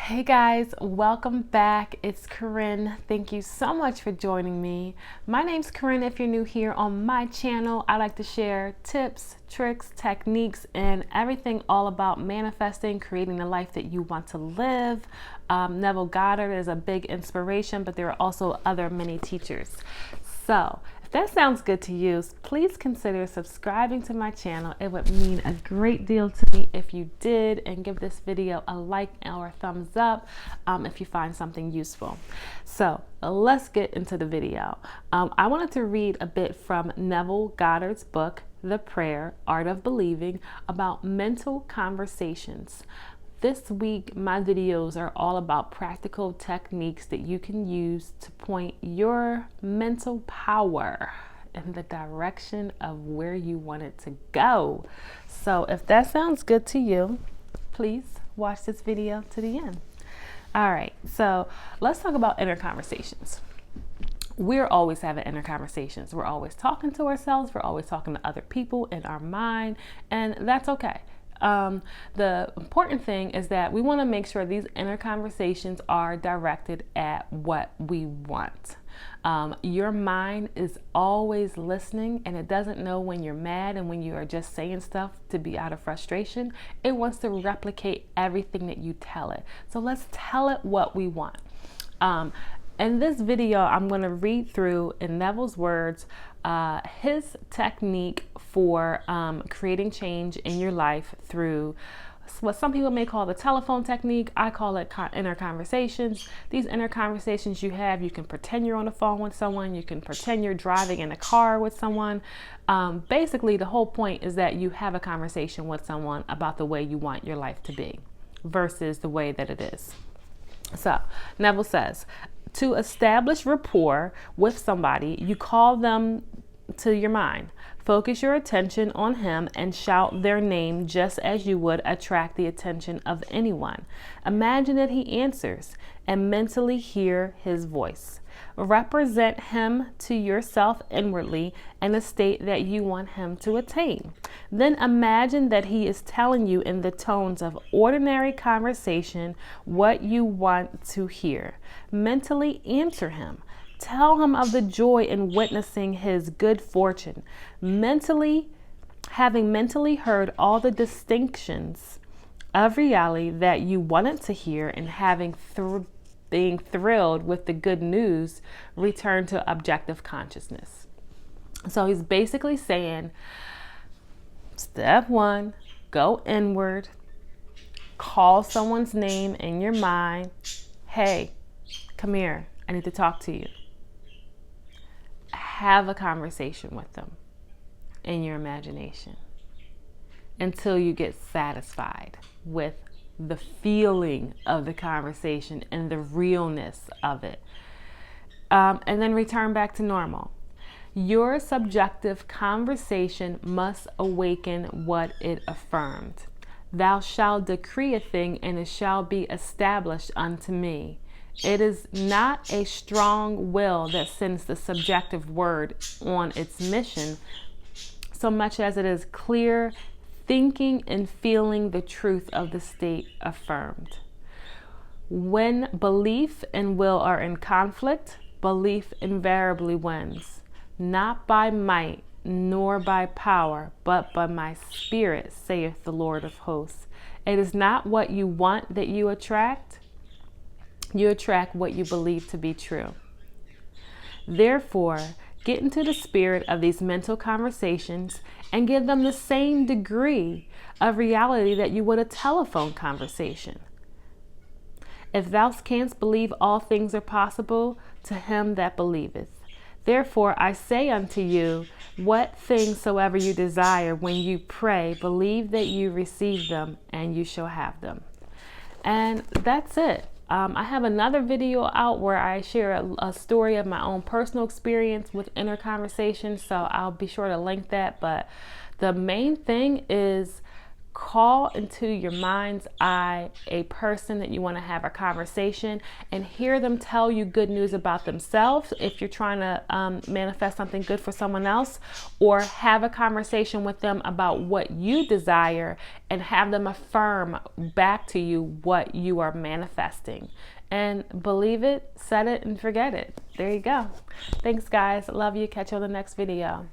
Hey guys, welcome back. It's Koren. Thank you so much for joining me. My name's Koren. If you're new here on my channel, I like to share tips, tricks, techniques, and everything all about manifesting, creating the life that you want to live. Neville Goddard is a big inspiration, but there are also other many teachers. So if that sounds good to you, please consider subscribing to my channel. It would mean a great deal to me if you did, and give this video a like or a thumbs up if you find something useful. So let's get into the video. I wanted to read a bit from Neville Goddard's book, The Prayer, Art of Believing, about mental conversations. This week, my videos are all about practical techniques that you can use to point your mental power in the direction of where you want it to go. So if that sounds good to you, please watch this video to the end. All right, so let's talk about inner conversations. We're always having inner conversations. We're always talking to ourselves. We're always talking to other people in our mind, and that's okay. The important thing is that we want to make sure these inner conversations are directed at what we want. Your mind is always listening, and it doesn't know when you're mad and when you are just saying stuff to be out of frustration. It wants to replicate everything that you tell it. So let's tell it what we want. In this video, I'm going to read through, in Neville's words, his technique for creating change in your life through what some people may call the telephone technique. I call it inner conversations. These inner conversations you have, you can pretend you're on the phone with someone, you can pretend you're driving in a car with someone. Basically, the whole point is that you have a conversation with someone about the way you want your life to be versus the way that it is. So Neville says, to establish rapport with somebody, you call them to your mind. Focus your attention on him and shout their name just as you would attract the attention of anyone. Imagine that he answers and mentally hear his voice. Represent him to yourself inwardly in a state that you want him to attain. Then imagine that he is telling you in the tones of ordinary conversation what you want to hear. Mentally answer him. Tell him of the joy in witnessing his good fortune. Having mentally heard all the distinctions of reality that you wanted to hear, and being thrilled with the good news, return to objective consciousness. So he's basically saying, step one, go inward, call someone's name in your mind. Hey, come here, I need to talk to you. Have a conversation with them in your imagination until you get satisfied with the feeling of the conversation and the realness of it. And then return back to normal. Your subjective conversation must awaken what it affirmed. Thou shalt decree a thing, and it shall be established unto me. It is not a strong will that sends the subjective word on its mission, so much as it is clear thinking and feeling the truth of the state affirmed. When belief and will are in conflict, belief invariably wins, not by might nor by power, but by my spirit, saith the Lord of hosts. It is not what you want that you attract. You attract what you believe to be true. Therefore, get into the spirit of these mental conversations and give them the same degree of reality that you would a telephone conversation. If thou canst believe, all things are possible to him that believeth. Therefore, I say unto you, what things soever you desire when you pray, believe that you receive them, and you shall have them. And that's it. I have another video out where I share a story of my own personal experience with inner conversations, so I'll be sure to link that. But the main thing is call into your mind's eye a person that you want to have a conversation and hear them tell you good news about themselves if you're trying to manifest something good for someone else, or have a conversation with them about what you desire and have them affirm back to you what you are manifesting. And believe it, set it, and forget it. There you go. Thanks, guys. Love you. Catch you on the next video.